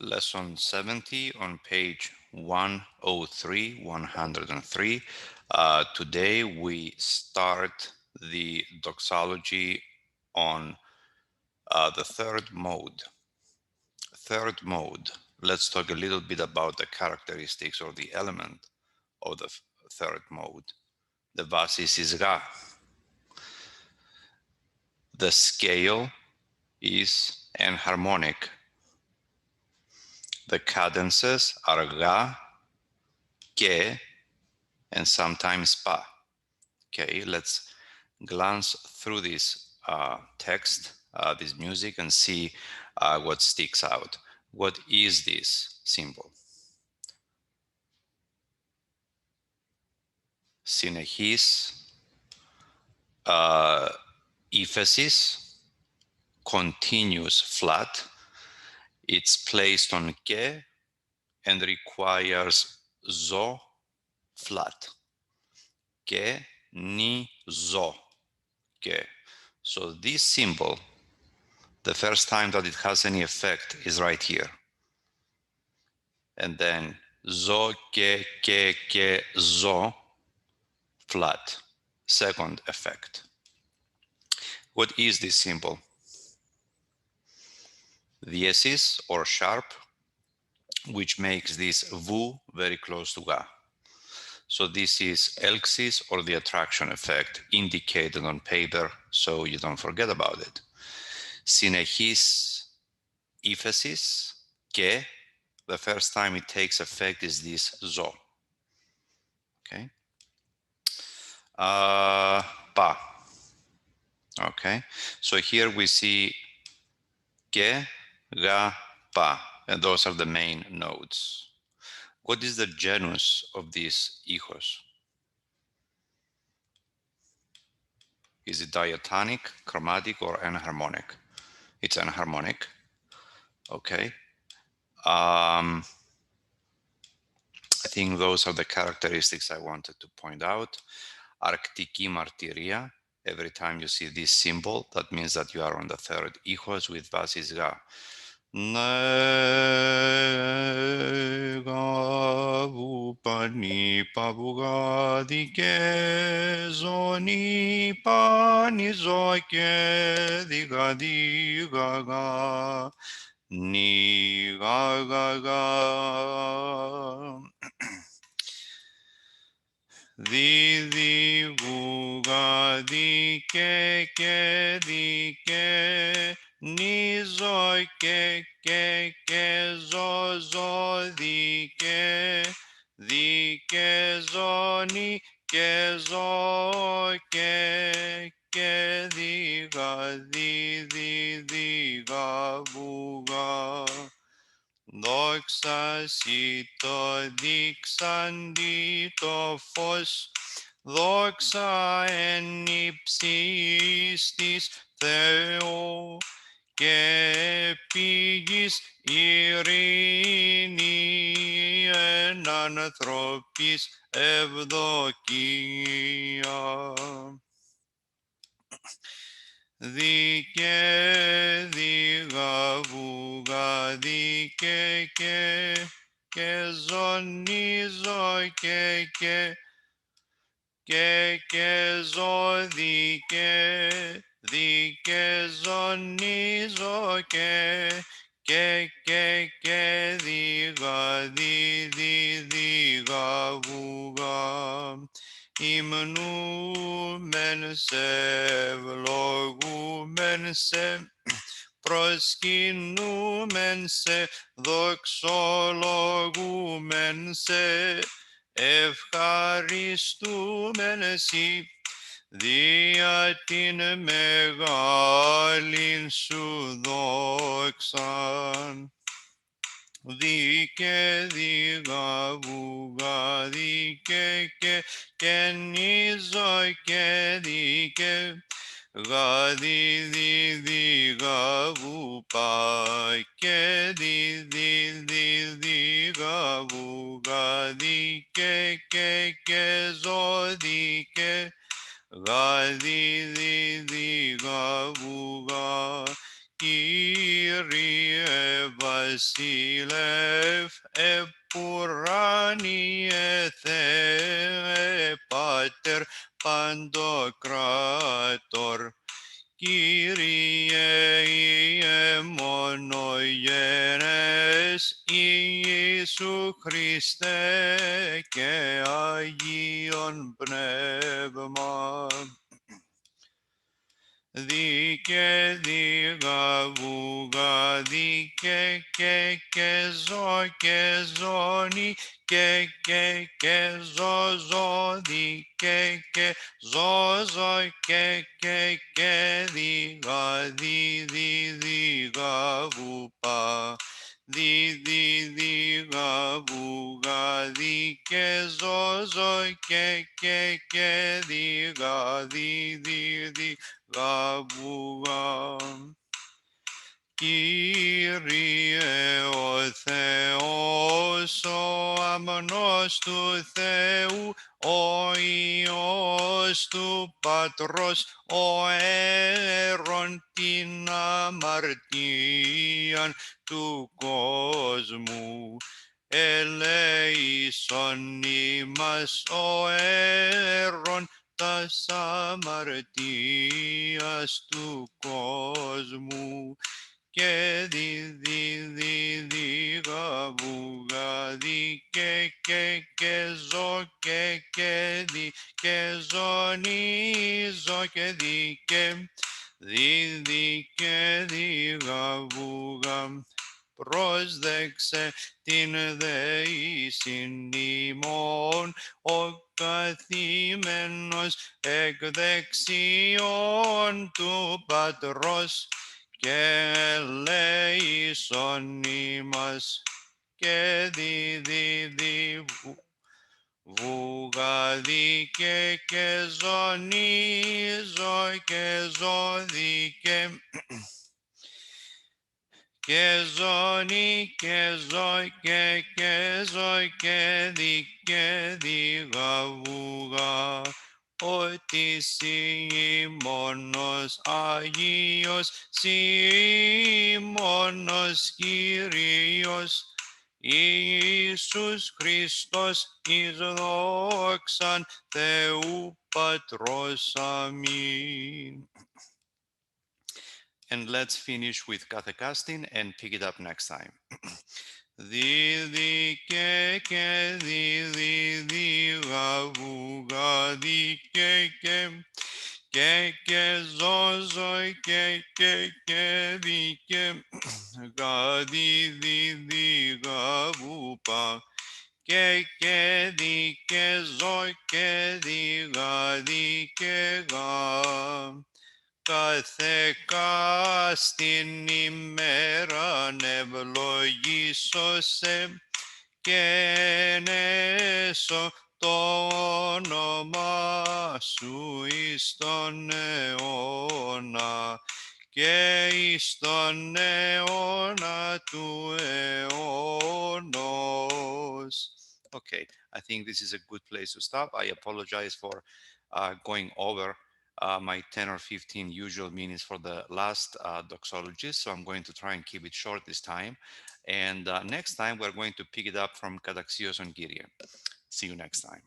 Lesson 70 on page 103, 103. Today we start the doxology on the third mode. Third mode. Let's talk a little bit about the characteristics or the element of the third mode. The basis is Ga. The scale is enharmonic. The cadences are Ga, Ke, and sometimes Pa. Okay, let's glance through this text, this music, and see what sticks out. What is this symbol? Synechis, ephesis, continuous flat. It's placed on Ke and requires Zo flat. Ke, ni, Zo. Ke. So this symbol, the first time that it has any effect is right here. And then Zo, ke, Zo, flat. Second effect. What is this symbol? Diesis or sharp, which makes this Vu very close to Ga. So this is Elxis or the attraction effect indicated on paper so you don't forget about it. Synechis, ephesis, Ke, the first time it takes effect is this Zo. Okay. Pa. Okay. So here we see Ke, Ga, Pa, and those are the main nodes. What is the genus of these hijos? Is it diatonic, chromatic, or enharmonic? It's enharmonic. Okay. I think those are the characteristics I wanted to point out. Arctiki martyria. Every time you see this symbol, that means that you are on the third hijos with basis Ga. Negavu pani pabuga dike zoni pani zoike diga diga ga ni ga ga ga di buga dike dike ni zoike ke zo dike zoni ke zo ke diga diga buga doxa sito dixandito phos doxa en ipsistis Theo και πήγης ειρήνη εν ανθρωπής ευδοκία. Δίκαι διγαβούγα δίκαι και ζωνίζω και ζω δίκαι ζωνίζω και δίγα βουγα υμνούμεν σε ευλογούμεν σε προσκυνούμεν σε δοξολογούμεν σε ευχαριστούμεν εσύ δια την μεγάλην σου δόξαν. Δίκαι διγαβούγα δίκαι και νίζω και δίκαι γαδί διγαβού πα και διγαβούγα δίκαι και ζω δίκαι γαδί διγαβούγα Kyrie Vasilev, Epuranie Thee, Pater Pantocrator, Kyrie monogenes Ιησού Χριστέ και Αγίον Πνεύμα, δίκαι διγαβούγα, δίκαι και ζω και ζώνη και ζω δίκαι και ζω και διγα διγαβούπα. Διγαβούγα, δίκαι ζω και διγα γαβουγά. Κύριε ο Θεός, ο αμνός του Θεού, ο Υιός του Πατρός, ο αίρον την αμαρτίαν του κόσμου. Ελέησον ημάς ο αίρον τας αμαρτίας του κόσμου και διγαβούγα, και ζω και ζωνίζω και διγαβούγα. Πρόσδεξε την δεήσιν ημών, ο καθήμενος εκ δεξιών του Πατρός, και ελέησον ημάς και βούγα δίκαι και ζωνίζω και ζώδικε και ζώνη και ζω και διγαβούγα, ότι σοι μόνος Αγίος, σοι μόνος Κύριος, Ιησούς Χριστός, εις δόξαν Θεού Πατρός. Αμήν. And let's finish with catechasting and pick it up next time. Δίδικε και διγαβούγα, δίκαι και ζώζω και δίκαι διγαβούπα και δίκαι ζω και δίκαι καθεκάστην ημέραν ευλογήσωσε και ενέσω το όνομα σου εις τον αιώνα και εις τον αιώνα του αιώνος. Okay, I think this is a good place to stop. I apologize for going over my 10 or 15 usual minutes for the last doxology, so I'm going to try and keep it short this time. And next time we're going to pick it up from Kataxios on Kyrie. See you next time.